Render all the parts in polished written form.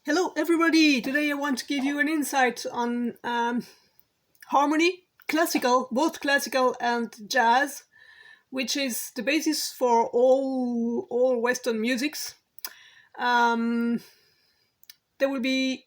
Hello everybody! Today I want to give you an insight on harmony, classical, both classical and jazz, which is the basis for all Western musics. Um, there will be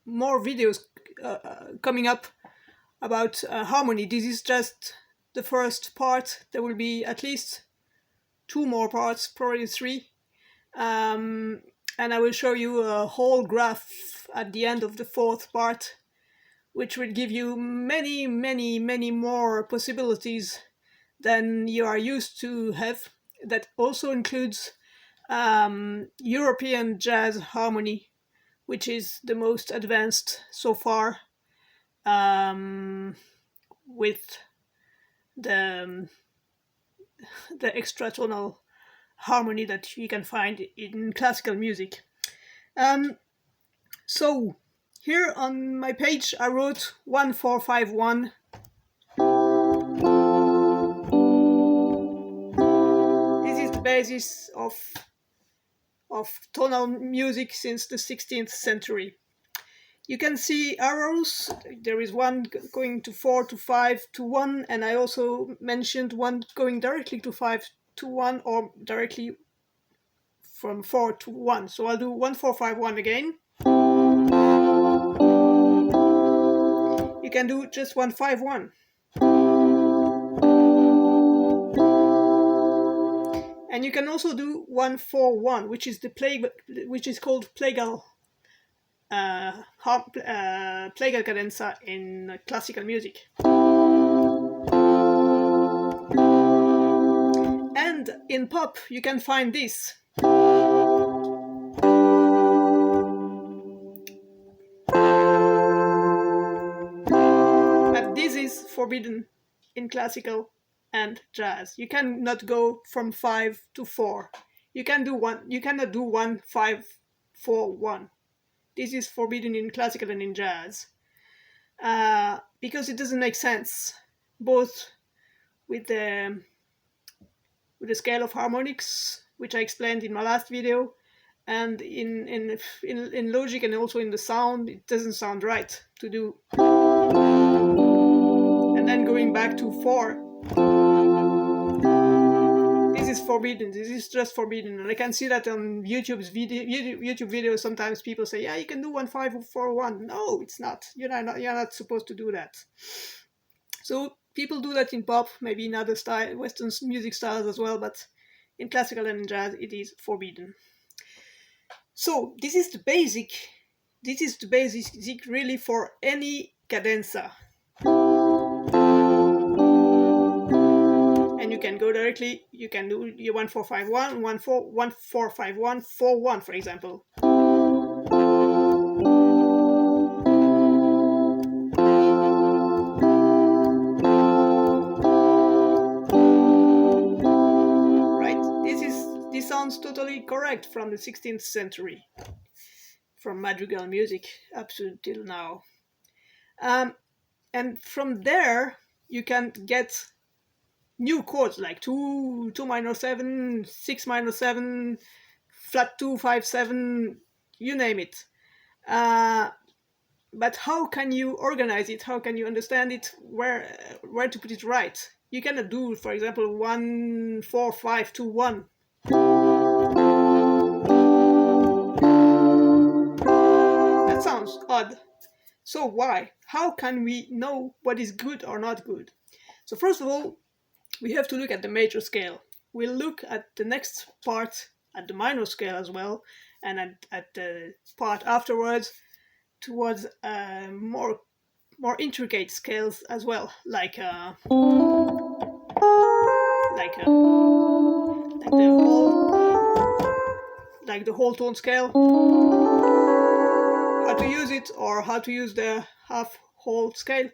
more videos coming up about harmony. This is just the first part. There will be at least two more parts, probably three. And I will show you a whole graph at the end of the fourth part, which will give you many more possibilities than you are used to have. That also includes European jazz harmony, which is the most advanced so far, with the extratonal harmony that you can find in classical music. So here on my page I wrote 1451. This is the basis of tonal music since the 16th century. You can see arrows. There is one going to 4 to 5 to 1, and I also mentioned one going directly to 5 to 1 or directly from 4 to 1. So I'll do 1451 again. You can do just 151. And you can also do 141, which is called plagal plagal cadenza in classical music. And in pop you can find this. But this is forbidden in classical and jazz. You cannot go from 5 to 4. You cannot do 1 5 4 1. This is forbidden in classical and in jazz, because it doesn't make sense, both with the scale of harmonics, which I explained in my last video, and in logic, and also in the sound. It doesn't sound right to do. And then going back to 4. This is forbidden. This is just forbidden, and I can see that on YouTube videos. Sometimes people say, "Yeah, you can do 1541." No, it's not. You're not supposed to do that. So people do that in pop, maybe in other Western music styles as well, but in classical and in jazz, it is forbidden. So this is the basic. This is the basic really for any cadenza. And you can go directly, you can do your 1451, 1451, 41, for example. Right? This sounds totally correct from the 16th century, from madrigal music up to till now. And from there you can get new chords like 2 minor 7, 6 minor 7, flat 2, 5, 7, you name it. But how can you organize it? How can you understand it? Where to put it right? You cannot do, for example, 1 4 5 2 1. That sounds odd. So why? How can we know what is good or not good? So first of all, we have to look at the major scale. We'll look at the next part at the minor scale as well, and at the part afterwards towards more intricate scales as well, like the whole tone scale. How to use it, or how to use the half whole scale.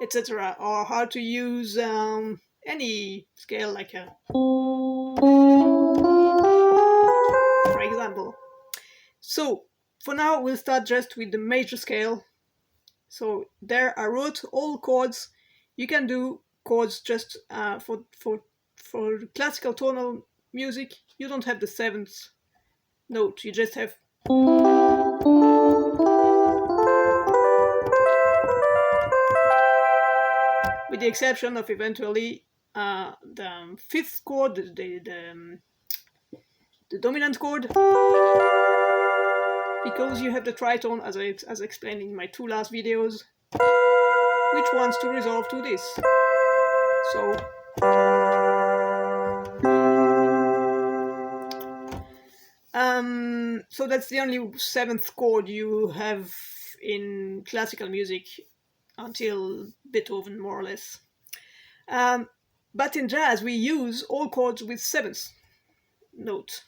Etc. Or how to use any scale, like for example. So for now we'll start just with the major scale. So there I wrote all chords. You can do chords just for classical tonal music, you don't have the seventh note. You just have with the exception of eventually the fifth chord, the dominant chord, because you have the tritone, as I explained in my two last videos, which wants to resolve to this. So that's the only seventh chord you have in classical music until Beethoven, more or less. But in jazz, we use all chords with seventh note.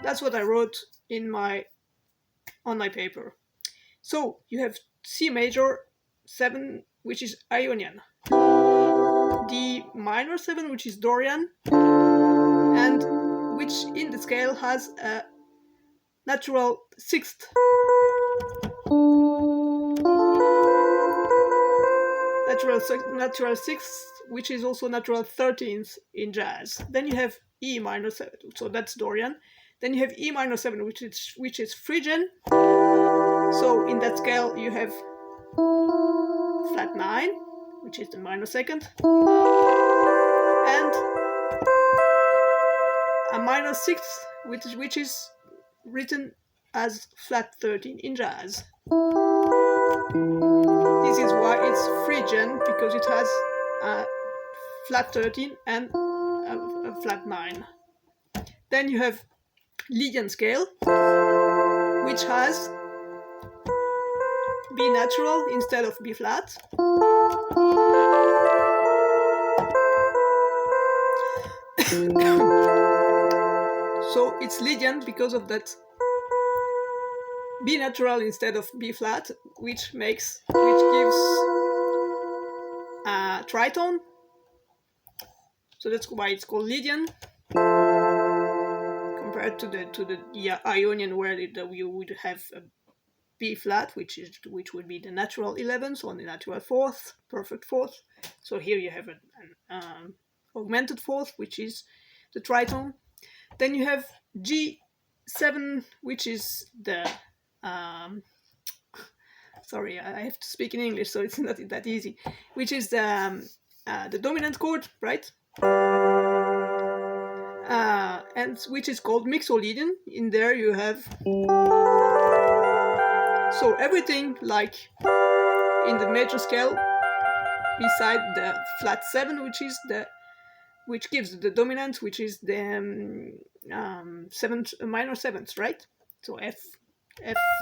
That's what I wrote on my paper. So you have C major 7, which is Ionian, D minor 7, which is Dorian, and which in the scale has a natural sixth. Natural sixth, which is also natural 13th in jazz. Then you have E minor 7, so that's Dorian. Then you have E minor 7, which is Phrygian. So in that scale you have flat 9, which is the minor second, and a minor sixth, which is written as flat 13 in jazz. This is why it's Phrygian, because it has a flat 13 and a flat 9. Then you have Lydian scale, which has B natural instead of B flat. So it's Lydian because of that B natural instead of B flat, which gives a tritone. So that's why it's called Lydian, compared to the Ionian, where you would have a B flat, which would be the natural 11th or the natural fourth, perfect fourth. So here you have an augmented fourth, which is the tritone. Then you have G7, which is the sorry, I have to speak in English, so it's not that easy. Which is the dominant chord, right? And which is called mixolydian. In there you have so everything like in the major scale, beside the flat 7, which gives the dominant, which is the minor seventh, right? So F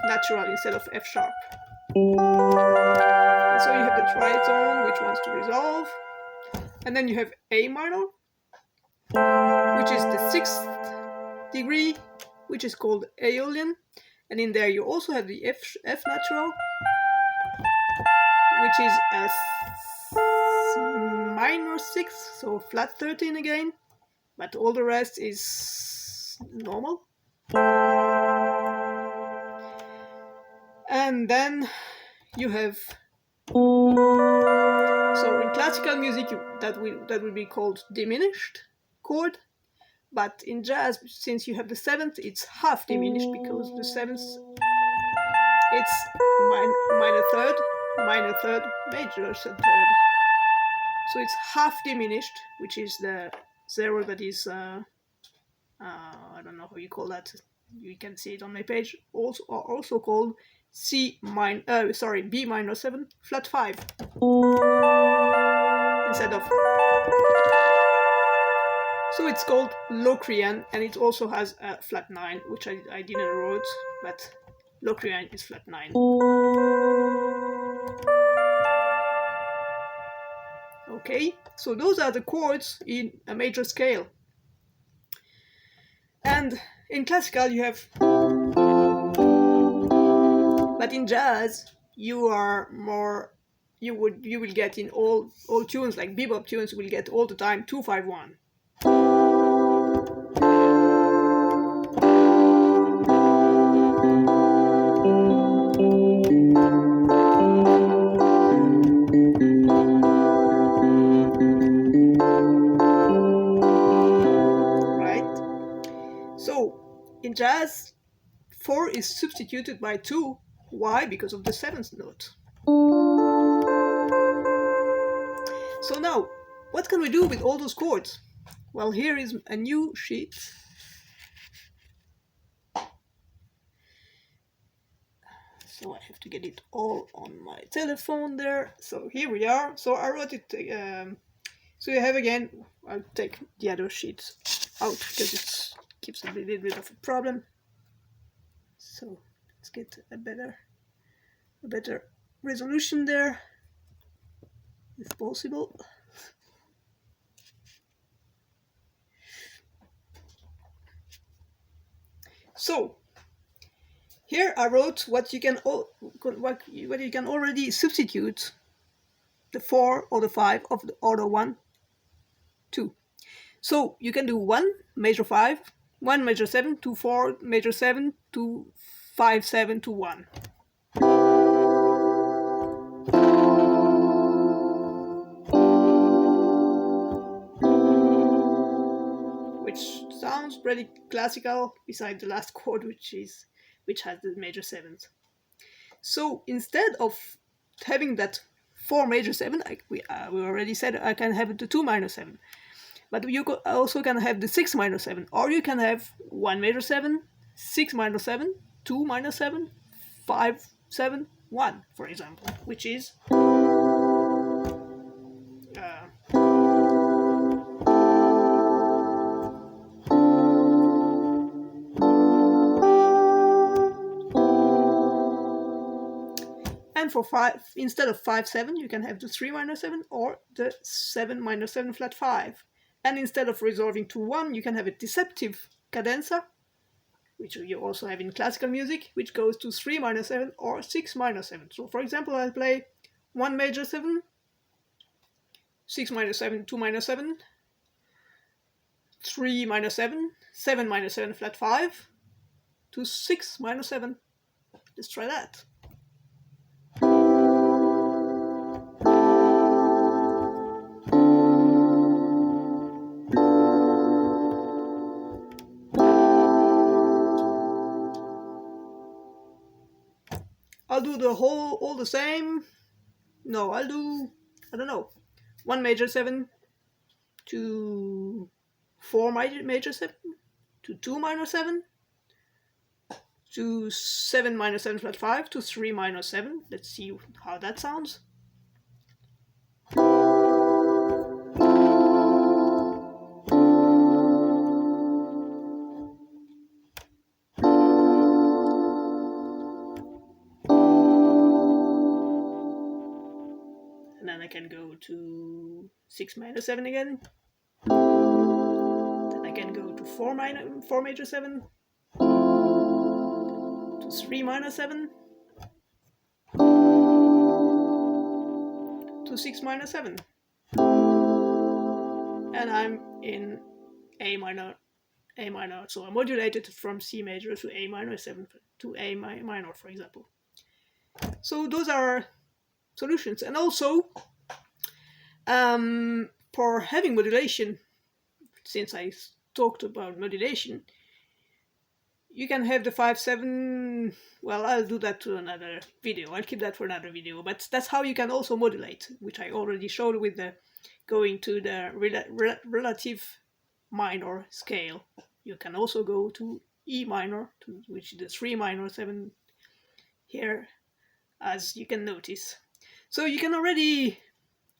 natural instead of F sharp. And so you have the tritone, which wants to resolve, and then you have A minor, which is the 6th degree, which is called Aeolian, and in there you also have the F natural, which is a minor 6th, so flat 13 again, but all the rest is normal. And then you have, so in classical music that will be called diminished chord, but in jazz, since you have the 7th, it's half diminished, because the 7th, it's minor third, major third. So it's half diminished, which is the 0 that is, I don't know how you call that. You can see it on my page. Also called B minor 7, flat 5, instead of. So it's called Locrian, and it also has a flat 9, which I didn't wrote, but Locrian is flat 9. Okay, so those are the chords in a major scale. And in classical you have, but in jazz you will get in all tunes, like bebop tunes, will get all the time 2-5-1. is substituted by 2. Why? Because of the 7th note. So now, what can we do with all those chords? Well, here is a new sheet. So I have to get it all on my telephone there. So here we are. So I wrote it. So you have again, I'll take the other sheet out because it gives a little bit of a problem. So let's get a better resolution there, if possible. So here I wrote what you can already substitute the 4 or the 5 of the order 1, 2. So you can do 1 major 5, 1 major 7, 2 4 major 7, 2 5 7 to 1. Which sounds pretty classical, beside the last chord, which has the major 7th. So instead of having that 4 major 7, we already said I can have the 2 minor 7. But you also can have the 6 minor 7, or you can have 1 major 7, 6 minor 7, 2 minor 7, 5 7 1, for example, which is and for 5, instead of 5 7, you can have the 3 minor 7 or the 7 minor 7 flat 5. And instead of resolving to 1, you can have a deceptive cadenza, which you also have in classical music, which goes to 3 minor 7 or 6 minor 7. So for example, I'll play 1 major 7, 6 minor 7, 2 minor 7, 3 minor 7, 7 minor 7 flat 5, to 6 minor 7. Let's try that. I'll do all the same. No, I'll do, I don't know, 1 major 7 to 4 major 7 to 2 minor 7 to 7 minor 7 flat 5 to 3 minor 7. Let's see how that sounds. And then I can go to 6 minor 7 again. Then I can go to 4 major 7 to 3 minor 7 to 6 minor 7. And I'm in A minor, so I modulated from C major to A minor 7 to A minor, for example. So those are solutions. And also, for having modulation, since I talked about modulation, you can have the 5/7. Well, I'll do that to another video. I'll keep that for another video. But that's how you can also modulate, which I already showed with the going to the relative minor scale. You can also go to E minor, which is the 3 minor 7 here, as you can notice. So you can already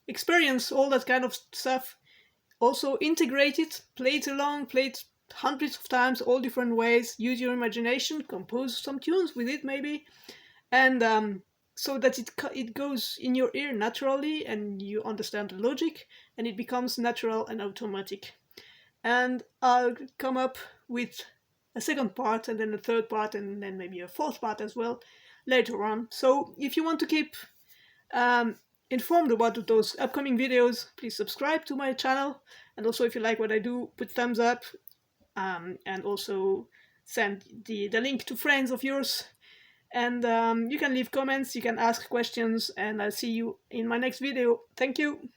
experience all that kind of stuff. Also integrate it, play it along, play it hundreds of times, all different ways. Use your imagination, compose some tunes with it maybe, and so that it goes in your ear naturally and you understand the logic and it becomes natural and automatic. And I'll come up with a second part and then a third part and then maybe a fourth part as well later on. So if you want to keep informed about those upcoming videos, please subscribe to my channel, and also if you like what I do, put thumbs up, and also send the link to friends of yours, and you can leave comments, you can ask questions, and I'll see you in my next video. Thank you.